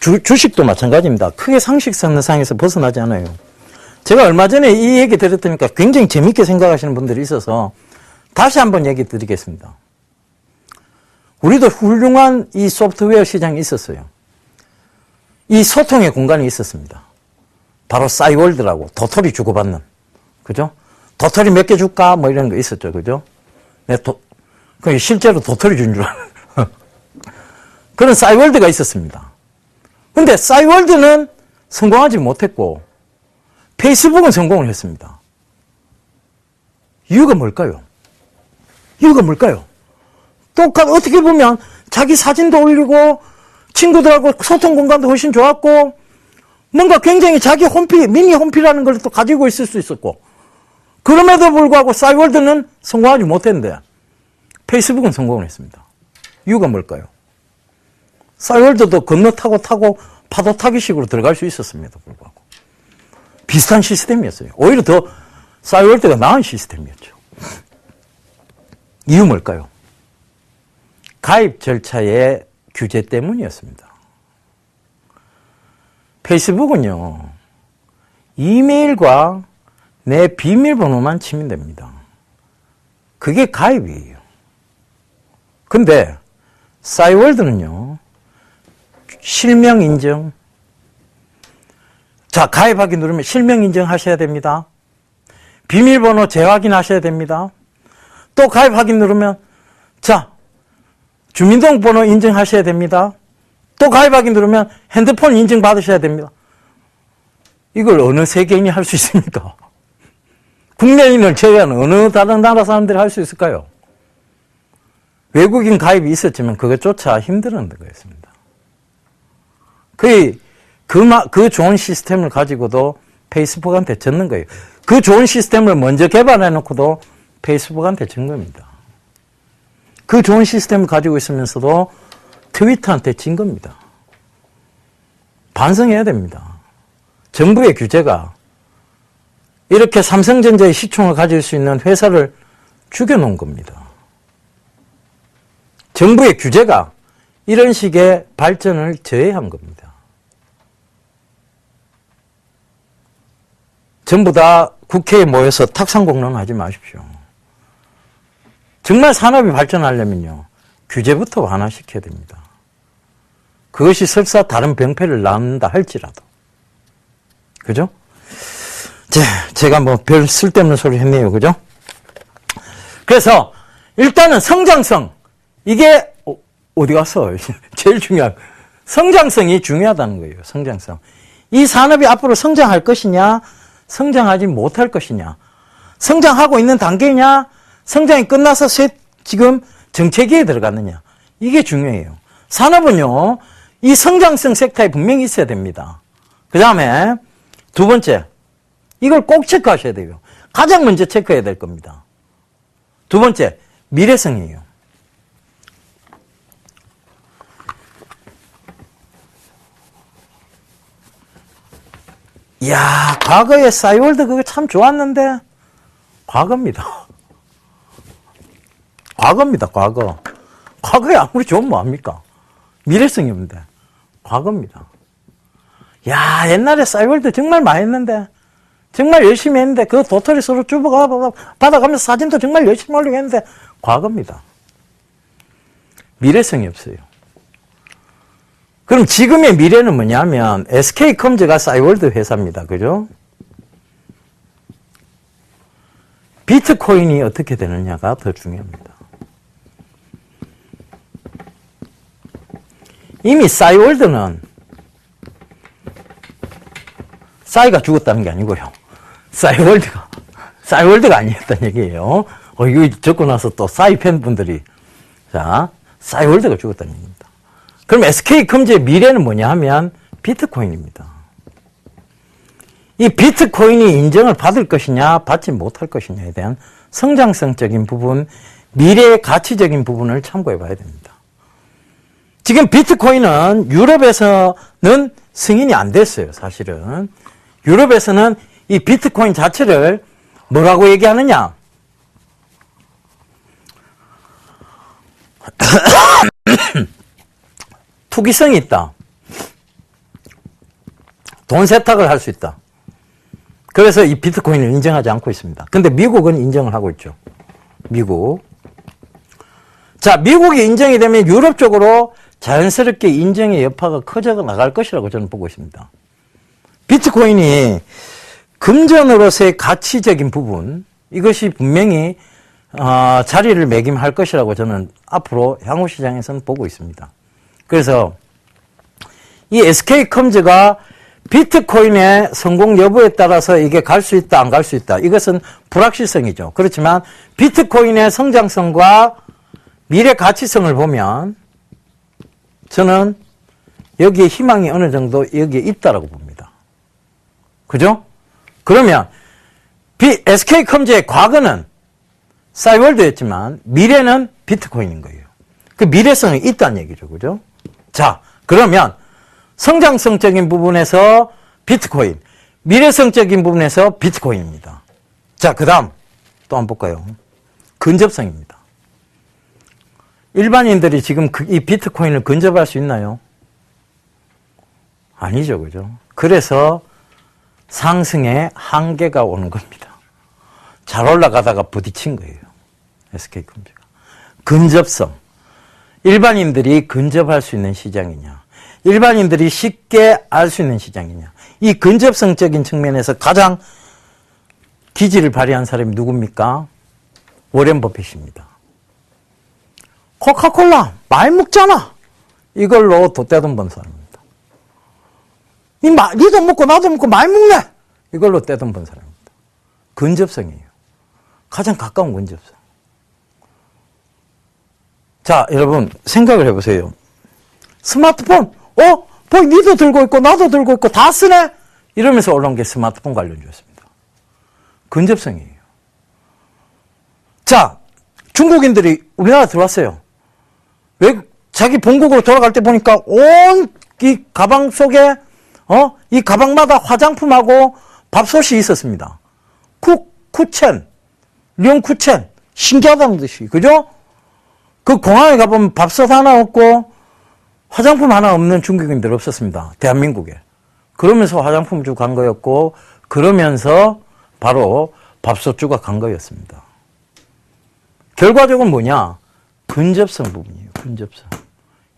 주식도 마찬가지입니다. 크게 상식선상에서 벗어나지 않아요. 제가 얼마 전에 이 얘기 들었으니까 굉장히 재밌게 생각하시는 분들이 있어서 다시 한번 얘기 드리겠습니다. 우리도 훌륭한 이 소프트웨어 시장이 있었어요. 이 소통의 공간이 있었습니다. 바로 싸이월드라고 도토리 주고받는, 그죠? 도토리 몇 개 줄까? 뭐 이런 거 있었죠, 그죠? 실제로 도토리 준 줄 알아요. 그런 싸이월드가 있었습니다. 근데 싸이월드는 성공하지 못했고 페이스북은 성공을 했습니다. 이유가 뭘까요? 어떻게 보면 자기 사진도 올리고 친구들하고 소통 공간도 훨씬 좋았고 뭔가 굉장히 자기 미니 홈피라는 걸 또 가지고 있을 수 있었고 그럼에도 불구하고 싸이월드는 성공하지 못했는데 페이스북은 성공을 했습니다. 이유가 뭘까요? 싸이월드도 건너타고 파도 타기식으로 들어갈 수 있었음에도 불구하고 비슷한 시스템이었어요. 오히려 더 싸이월드가 나은 시스템이었죠. 이유 뭘까요? 가입 절차의 규제 때문이었습니다. 페이스북은요, 이메일과 내 비밀번호만 치면 됩니다. 그게 가입이에요. 근데 싸이월드는요, 실명 인증. 자, 가입하기 누르면 실명 인증하셔야 됩니다. 비밀번호 재확인하셔야 됩니다. 또 가입하기 누르면 자, 주민등록번호 인증하셔야 됩니다. 또 가입하기 누르면 핸드폰 인증 받으셔야 됩니다. 이걸 어느 세계인이 할 수 있습니까? 국내인을 제외한 어느 다른 나라 사람들이 할 수 있을까요? 외국인 가입이 있었지만 그것조차 힘든 거였습니다. 그 좋은 시스템을 가지고도 페이스북한테 졌는 거예요. 그 좋은 시스템을 먼저 개발해놓고도 페이스북한테 진 겁니다. 그 좋은 시스템을 가지고 있으면서도 트위터한테 진 겁니다. 반성해야 됩니다. 정부의 규제가 이렇게 삼성전자의 시총을 가질 수 있는 회사를 죽여놓은 겁니다. 정부의 규제가 이런 식의 발전을 저해한 겁니다. 전부 다 국회에 모여서 탁상공론하지 마십시오. 정말 산업이 발전하려면요, 규제부터 완화시켜야 됩니다. 그것이 설사 다른 병폐를 낳는다 할지라도. 그죠? 제가 뭐 별 쓸데없는 소리 했네요. 그죠? 그래서 일단은 성장성. 이게 어디 갔어? 제일 중요한 성장성이 중요하다는 거예요. 성장성. 이 산업이 앞으로 성장할 것이냐, 성장하지 못할 것이냐, 성장하고 있는 단계냐, 성장이 끝나서 지금 정체기에 들어갔느냐, 이게 중요해요. 산업은요, 이 성장성 섹터에 분명히 있어야 됩니다. 그 다음에 두 번째, 이걸 꼭 체크하셔야 돼요. 가장 먼저 체크해야 될 겁니다. 두 번째, 미래성이에요. 이야, 과거에 싸이월드 그거 참 좋았는데, 과거입니다. 과거. 과거에 아무리 좋으면 뭐합니까? 미래성이 없는데, 과거입니다. 야, 옛날에 싸이월드 정말 많이 했는데, 정말 열심히 했는데, 그 도토리 서로 받아가면서 사진도 정말 열심히 올리고 했는데, 과거입니다. 미래성이 없어요. 그럼 지금의 미래는 뭐냐면 SK컴즈가 싸이월드 회사입니다. 그죠? 비트코인이 어떻게 되느냐가 더 중요합니다. 이미 싸이월드는 싸이가 죽었다는 게 아니고요. 싸이월드가 아니었다는 얘기예요. 이거 적고 나서 또 싸이 팬분들이 싸이월드가 죽었다는 얘기입니다. 그럼 SK컴즈의 미래는 뭐냐 하면 비트코인입니다. 이 비트코인이 인정을 받을 것이냐 받지 못할 것이냐에 대한 성장성적인 부분, 미래의 가치적인 부분을 참고해 봐야 됩니다. 지금 비트코인은 유럽에서는 승인이 안 됐어요. 사실은 유럽에서는 이 비트코인 자체를 뭐라고 얘기하느냐, 투기성이 있다. 돈 세탁을 할 수 있다. 그래서 이 비트코인을 인정하지 않고 있습니다. 근데 미국은 인정을 하고 있죠. 미국. 자, 미국이 인정이 되면 유럽 쪽으로 자연스럽게 인정의 여파가 커져 나갈 것이라고 저는 보고 있습니다. 비트코인이 금전으로서의 가치적인 부분, 이것이 분명히 자리를 매김할 것이라고 저는 앞으로 향후 시장에서는 보고 있습니다. 그래서 이 SK컴즈가 비트코인의 성공 여부에 따라서 이게 갈 수 있다, 안 갈 수 있다. 이것은 불확실성이죠. 그렇지만 비트코인의 성장성과 미래 가치성을 보면 저는 여기에 희망이 어느 정도 여기에 있다라고 봅니다. 그죠? 그러면 SK컴즈의 과거는 싸이월드였지만 미래는 비트코인인 거예요. 그 미래성이 있다는 얘기죠. 그죠? 자, 그러면 성장성적인 부분에서 비트코인, 미래성적인 부분에서 비트코인입니다. 자, 그 다음 또 한번 볼까요? 근접성입니다. 일반인들이 지금 이 비트코인을 근접할 수 있나요? 아니죠. 그죠? 그래서 상승의 한계가 오는 겁니다. 잘 올라가다가 부딪힌 거예요. SK컴즈가. 근접성. 일반인들이 근접할 수 있는 시장이냐, 일반인들이 쉽게 알 수 있는 시장이냐. 이 근접성적인 측면에서 가장 기지를 발휘한 사람이 누굽니까? 워렌 버핏입니다. 코카콜라 많이 먹잖아. 이걸로 돈 번 사람입니다. 니도 먹고 나도 먹고 많이 먹네. 이걸로 떼돈 번 사람입니다. 근접성이에요. 가장 가까운 근접성. 자, 여러분 생각을 해보세요. 스마트폰, 뭐 니도 들고 있고 나도 들고 있고 다 쓰네? 이러면서 올라온 게 스마트폰 관련주였습니다. 근접성이에요. 자, 중국인들이 우리나라 들어왔어요. 왜 자기 본국으로 돌아갈 때 보니까 온 이 가방 속에 이 가방마다 화장품하고 밥솥이 있었습니다. 쿠첸, 룡쿠첸, 신기하다는 듯이, 그죠? 그 공항에 가보면 밥솥 하나 없고 화장품 하나 없는 중국인들 없었습니다. 대한민국에. 그러면서 화장품주 간 거였고, 그러면서 바로 밥솥주가 간 거였습니다. 결과적으로 뭐냐? 근접성 부분이에요. 근접성.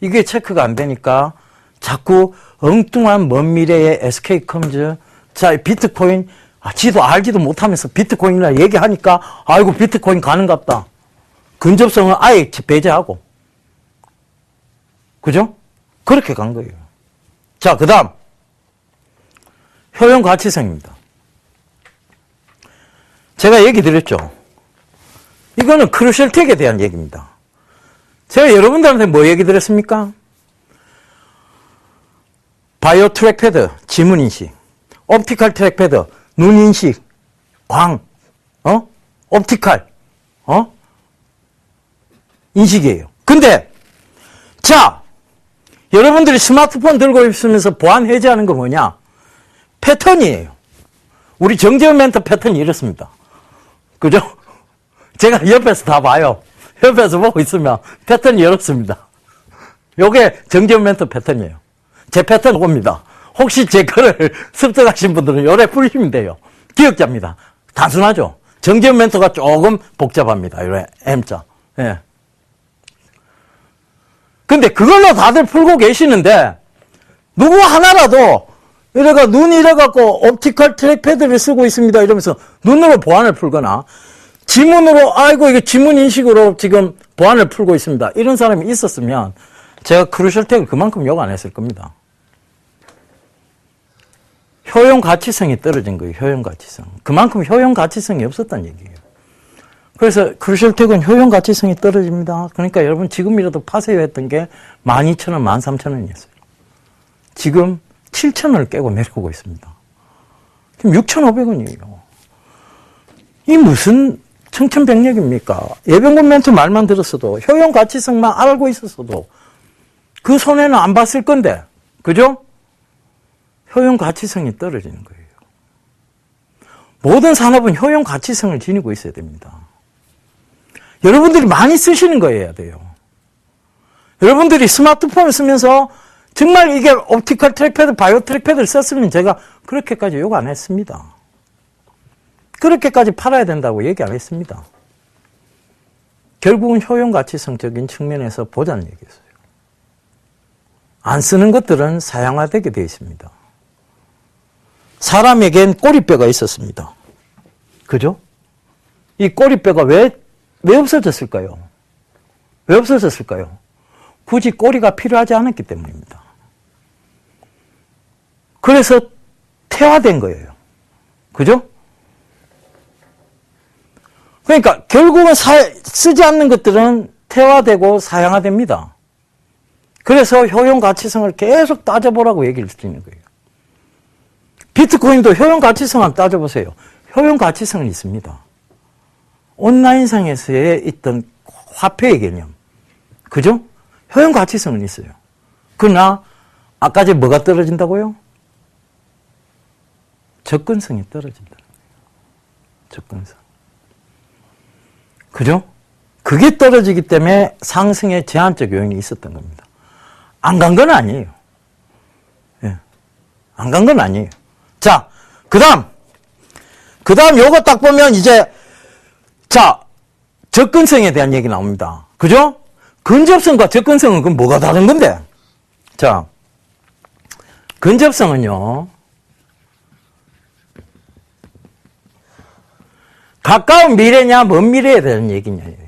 이게 체크가 안 되니까 자꾸 엉뚱한 먼 미래의 SK컴즈, 자, 비트코인, 지도 알지도 못하면서 비트코인이라 얘기하니까, 아이고, 비트코인 가는갑다. 근접성은 아예 배제하고. 그죠? 그렇게 간 거예요. 자, 그 다음. 효용 가치성입니다. 제가 얘기 드렸죠. 이거는 크루셜텍에 대한 얘기입니다. 제가 여러분들한테 뭐 얘기 드렸습니까? 바이오 트랙패드, 지문인식. 옵티컬 트랙패드, 눈인식, 광, 옵티컬, 인식이에요. 근데, 자, 여러분들이 스마트폰 들고 있으면서 보안 해제하는 거 뭐냐? 패턴이에요. 우리 정재훈 멘토 패턴이 이렇습니다. 그죠? 제가 옆에서 다 봐요. 옆에서 보고 있으면 패턴이 이렇습니다. 요게 정재훈 멘토 패턴이에요. 제 패턴 옵니다. 혹시 제 글을 습득하신 분들은 요래 풀리시면 돼요. 기억자입니다. 단순하죠? 정재훈 멘토가 조금 복잡합니다. 요래 M자. 예. 근데 그걸로 다들 풀고 계시는데, 누구 하나라도, 이래가 눈 이래갖고 옵티컬 트랙패드를 쓰고 있습니다. 이러면서 눈으로 보안을 풀거나, 지문으로, 아이고, 이게 지문 인식으로 지금 보안을 풀고 있습니다. 이런 사람이 있었으면, 제가 크루셜텍을 그만큼 욕 안 했을 겁니다. 효용 가치성이 떨어진 거예요. 효용 가치성. 그만큼 효용 가치성이 없었다는 얘기예요. 그래서 크루셜텍은 효용 가치성이 떨어집니다. 그러니까 여러분 지금이라도 파세요 했던 게 12,000원, 13,000원이었어요. 지금 7,000원을 깨고 내려오고 있습니다. 지금 6,500원이에요. 이 무슨 청천벽력입니까? 예병군 멘트 말만 들었어도, 효용 가치성만 알고 있었어도 그 손해는 안 봤을 건데, 그죠? 효용 가치성이 떨어지는 거예요. 모든 산업은 효용 가치성을 지니고 있어야 됩니다. 여러분들이 많이 쓰시는 거여야 돼요. 여러분들이 스마트폰을 쓰면서 정말 이게 옵티컬 트랙패드, 바이오 트랙패드를 썼으면 제가 그렇게까지 욕 안 했습니다. 그렇게까지 팔아야 된다고 얘기 안 했습니다. 결국은 효용가치성적인 측면에서 보자는 얘기였어요. 안 쓰는 것들은 사양화되게 되어 있습니다. 사람에겐 꼬리뼈가 있었습니다. 그죠? 이 꼬리뼈가 왜 없어졌을까요? 왜 없어졌을까요? 굳이 꼬리가 필요하지 않았기 때문입니다. 그래서 태화된 거예요. 그죠? 그러니까 결국은 쓰지 않는 것들은 태화되고 사양화됩니다. 그래서 효용가치성을 계속 따져보라고 얘기를 드리는 거예요. 비트코인도 효용가치성 한번 따져보세요. 효용가치성은 있습니다. 온라인상에서의 있던 화폐의 개념. 그죠? 효용가치성은 있어요. 그러나 아까 전에 뭐가 떨어진다고요? 접근성이 떨어진다. 접근성. 그죠? 그게 떨어지기 때문에 상승에 제한적 요인이 있었던 겁니다. 안 간 건 아니에요. 예. 안 간 건 아니에요. 자, 그 다음 요거 딱 보면 이제, 자, 접근성에 대한 얘기 나옵니다. 그죠? 근접성과 접근성은 그럼 뭐가 다른 건데? 자, 근접성은요, 가까운 미래냐, 먼 미래에 대한 얘기냐예요.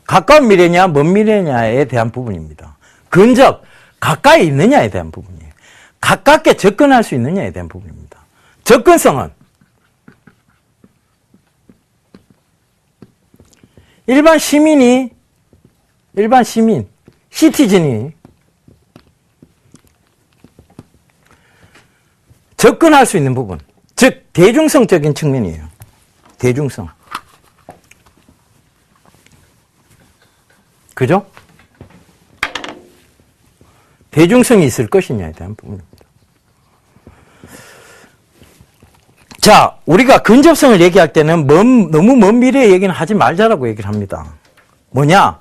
가까운 미래냐, 먼 미래냐에 대한 부분입니다. 근접, 가까이 있느냐에 대한 부분이에요. 가깝게 접근할 수 있느냐에 대한 부분입니다. 접근성은 일반 시민, 시티즌이 접근할 수 있는 부분, 즉 대중성적인 측면이에요. 대중성. 그죠? 대중성이 있을 것이냐에 대한 부분입니다. 자, 우리가 근접성을 얘기할 때는 너무 먼 미래의 얘기는 하지 말자라고 얘기를 합니다. 뭐냐?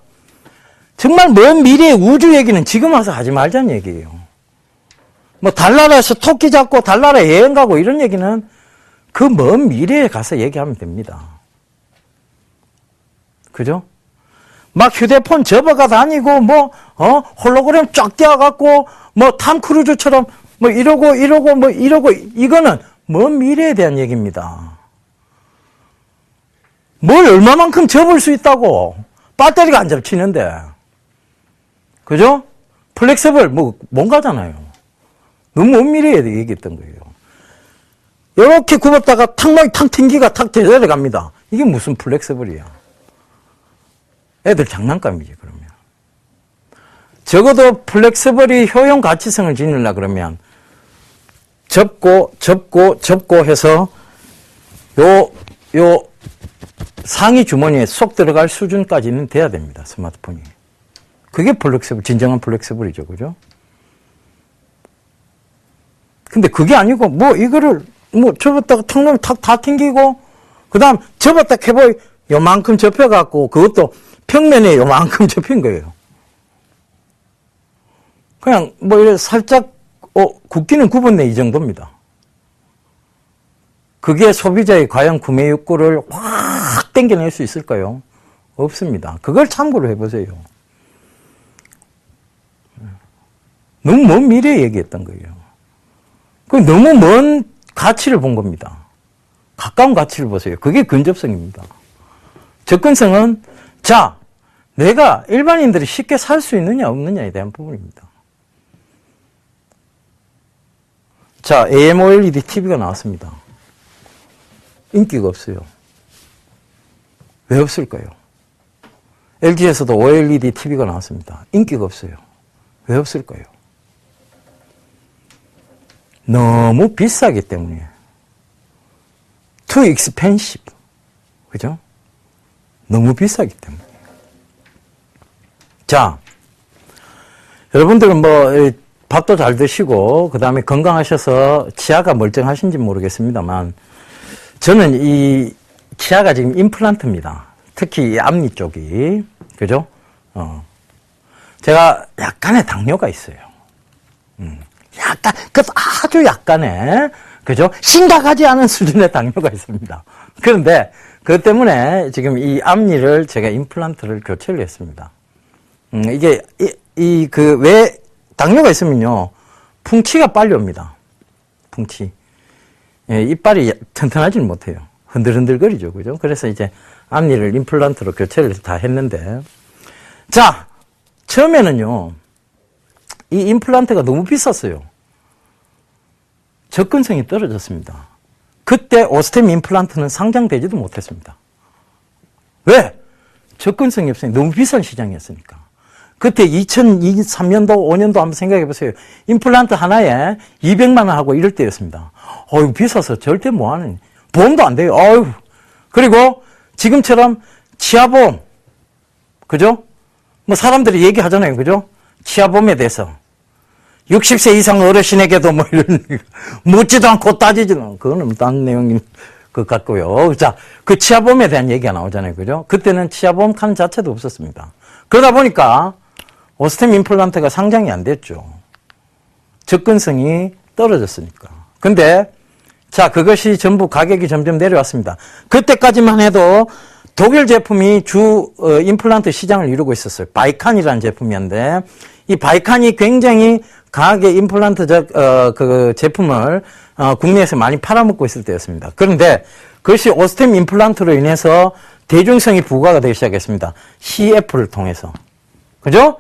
정말 먼 미래의 우주 얘기는 지금 와서 하지 말자는 얘기예요. 뭐 달나라에서 토끼 잡고 달나라 여행 가고 이런 얘기는 그 먼 미래에 가서 얘기하면 됩니다. 그죠? 막 휴대폰 접어가 다니고 홀로그램 쫙 띄워갖고 탐 크루즈처럼 이러고 이거는 먼 미래에 대한 얘기입니다. 뭘 얼마만큼 접을 수 있다고 배터리가 안 접히는데, 그죠? 플렉서블 뭔가잖아요. 너무 먼 미래에 얘기했던 거예요. 이렇게 굽었다가 탁 튕기가 탁 제자리에 갑니다. 이게 무슨 플렉서블이야? 애들 장난감이지, 그러면. 적어도 플렉서블이 효용 가치성을 지니려 그러면 접고 해서 요 상위 주머니에 쏙 들어갈 수준까지는 돼야 됩니다, 스마트폰이. 그게 플렉서블, 진정한 플렉서블이죠, 그죠? 근데 그게 아니고, 이거를, 접었다가 탁 놓으면 다 튕기고, 그 다음 접었다 해보이 요만큼 접혀갖고, 그것도 평면에 요만큼 접힌 거예요. 그냥 이렇게 살짝 굽기는 굽었네 이 정도입니다. 그게 소비자의 과연 구매 욕구를 확 땡겨낼 수 있을까요? 없습니다. 그걸 참고로 해보세요. 너무 먼 미래에 얘기했던 거예요. 너무 먼 가치를 본 겁니다. 가까운 가치를 보세요. 그게 근접성입니다. 접근성은 자, 내가 일반인들이 쉽게 살 수 있느냐 없느냐에 대한 부분입니다. 자, AMOLED TV가 나왔습니다. 인기가 없어요. 왜 없을까요? LG에서도 OLED TV가 나왔습니다. 인기가 없어요. 왜 없을까요? 너무 비싸기 때문이에요. Too expensive. 그죠? 너무 비싸기 때문에. 자, 여러분들은 밥도 잘 드시고, 그 다음에 건강하셔서 치아가 멀쩡하신지 모르겠습니다만, 저는 이 치아가 지금 임플란트입니다. 특히 이 앞니 쪽이, 그죠? 제가 약간의 당뇨가 있어요. 약간, 아주 약간의, 그죠? 심각하지 않은 수준의 당뇨가 있습니다. 그런데, 그것 때문에 지금 이 앞니를 제가 임플란트를 교체를 했습니다. 이게, 왜, 당뇨가 있으면요, 풍치가 빨리 옵니다. 풍치. 예, 이빨이 튼튼하지는 못해요. 흔들흔들거리죠. 그죠? 그래서 이제 앞니를 임플란트로 교체를 다 했는데, 자, 처음에는요, 이 임플란트가 너무 비쌌어요. 접근성이 떨어졌습니다. 그때 오스템 임플란트는 상장되지도 못했습니다. 왜? 접근성이 없으니 너무 비싼 시장이었으니까. 그때 2003년도, 5년도 한번 생각해 보세요. 임플란트 하나에 200만 원 하고 이럴 때였습니다. 어휴, 비싸서 절대 뭐 하는, 보험도 안 돼요. 어휴. 그리고 지금처럼 치아보험, 그죠? 뭐 사람들이 얘기하잖아요. 그죠? 치아보험에 대해서. 60세 이상 어르신에게도 뭐 이런, 묻지도 않고 따지지도 않고, 그거는 딴 내용인 것 같고요. 자, 그 치아보험에 대한 얘기가 나오잖아요. 그죠? 그때는 치아보험 칸 자체도 없었습니다. 그러다 보니까 오스템 임플란트가 상장이 안 됐죠. 접근성이 떨어졌으니까. 근데, 자, 그것이 전부 가격이 점점 내려왔습니다. 그때까지만 해도 독일 제품이 주 임플란트 시장을 이루고 있었어요. 바이칸이라는 제품이었는데, 이 바이칸이 굉장히 강하게 임플란트적 그 제품을 국내에서 많이 팔아먹고 있을 때였습니다. 그런데 그것이 오스템 임플란트로 인해서 대중성이 부과가 되기 시작했습니다. CF를 통해서. 그죠?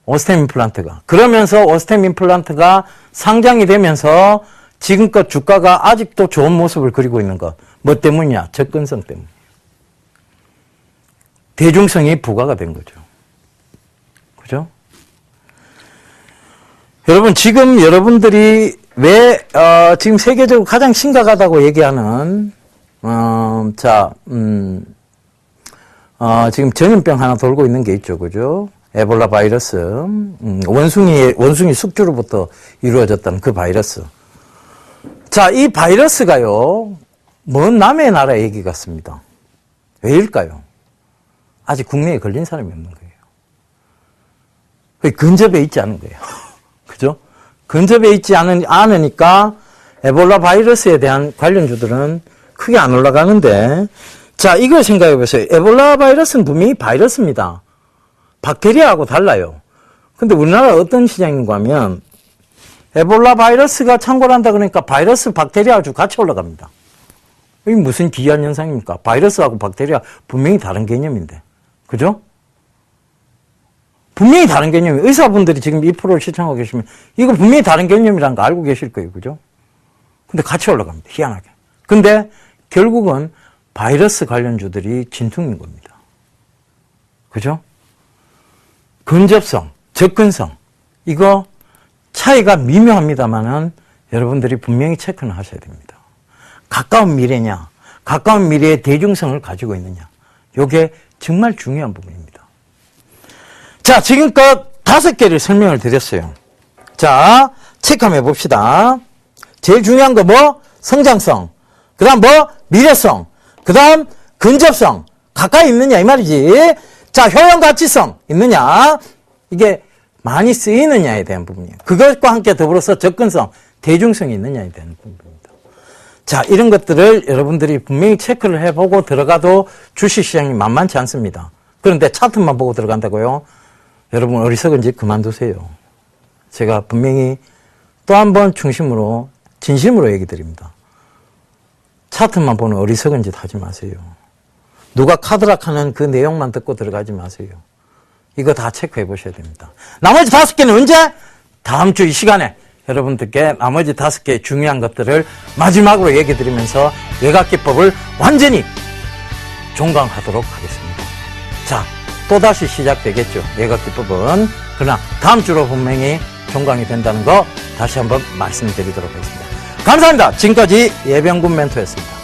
오스템 임플란트가. 그러면서 오스템 임플란트가 상장이 되면서 지금껏 주가가 아직도 좋은 모습을 그리고 있는 것. 뭐 때문이냐? 접근성 때문에. 대중성이 부과가 된 거죠. 그죠? 여러분, 지금 여러분들이 왜, 지금 세계적으로 가장 심각하다고 얘기하는, 지금 전염병 하나 돌고 있는 게 있죠. 그죠? 에볼라 바이러스. 원숭이 숙주로부터 이루어졌던 그 바이러스. 자, 이 바이러스가요, 먼 남의 나라 얘기 같습니다. 왜일까요? 아직 국내에 걸린 사람이 없는 거예요. 근접해 있지 않은 거예요. 그죠? 근접해 있지 않으니까 에볼라 바이러스에 대한 관련주들은 크게 안 올라가는데, 자, 이걸 생각해 보세요. 에볼라 바이러스는 분명히 바이러스입니다. 박테리아하고 달라요. 근데 우리나라 어떤 시장인가 하면, 에볼라 바이러스가 창궐 한다 그러니까 바이러스, 박테리아 아주 같이 올라갑니다. 이게 무슨 기이한 현상입니까? 바이러스하고 박테리아 분명히 다른 개념인데. 그죠? 분명히 다른 개념이에요. 의사분들이 지금 이 프로를 시청하고 계시면 이거 분명히 다른 개념이라는 거 알고 계실 거예요. 그죠? 근데 같이 올라갑니다. 희한하게. 근데 결국은 바이러스 관련주들이 진퉁인 겁니다. 그죠? 근접성, 접근성, 이거 차이가 미묘합니다만은 여러분들이 분명히 체크는 하셔야 됩니다. 가까운 미래냐, 가까운 미래의 대중성을 가지고 있느냐, 이게 정말 중요한 부분입니다. 자, 지금껏 5개를 설명을 드렸어요. 자, 체크 한번 해봅시다. 제일 중요한 거 뭐? 성장성. 그 다음 뭐? 미래성. 그 다음 근접성. 가까이 있느냐 이 말이지. 자, 효용 가치성 있느냐. 이게 많이 쓰이느냐에 대한 부분이에요. 그것과 함께 더불어서 접근성, 대중성이 있느냐에 대한 부분입니다. 자, 이런 것들을 여러분들이 분명히 체크를 해보고 들어가도 주식시장이 만만치 않습니다. 그런데 차트만 보고 들어간다고요? 여러분 어리석은 짓 그만두세요. 제가 분명히 또 한 번 중심으로 진심으로 얘기 드립니다. 차트만 보는 어리석은 짓 하지 마세요. 누가 카드락하는 그 내용만 듣고 들어가지 마세요. 이거 다 체크해 보셔야 됩니다. 나머지 5개는 언제? 다음 주 이 시간에 여러분들께 나머지 5개 중요한 것들을 마지막으로 얘기 드리면서 외곽기법을 완전히 종강하도록 하겠습니다. 자, 또다시 시작되겠죠. 외곽기법은. 그러나 다음 주로 분명히 종강이 된다는 거 다시 한번 말씀드리도록 하겠습니다. 감사합니다. 지금까지 예병군 멘토였습니다.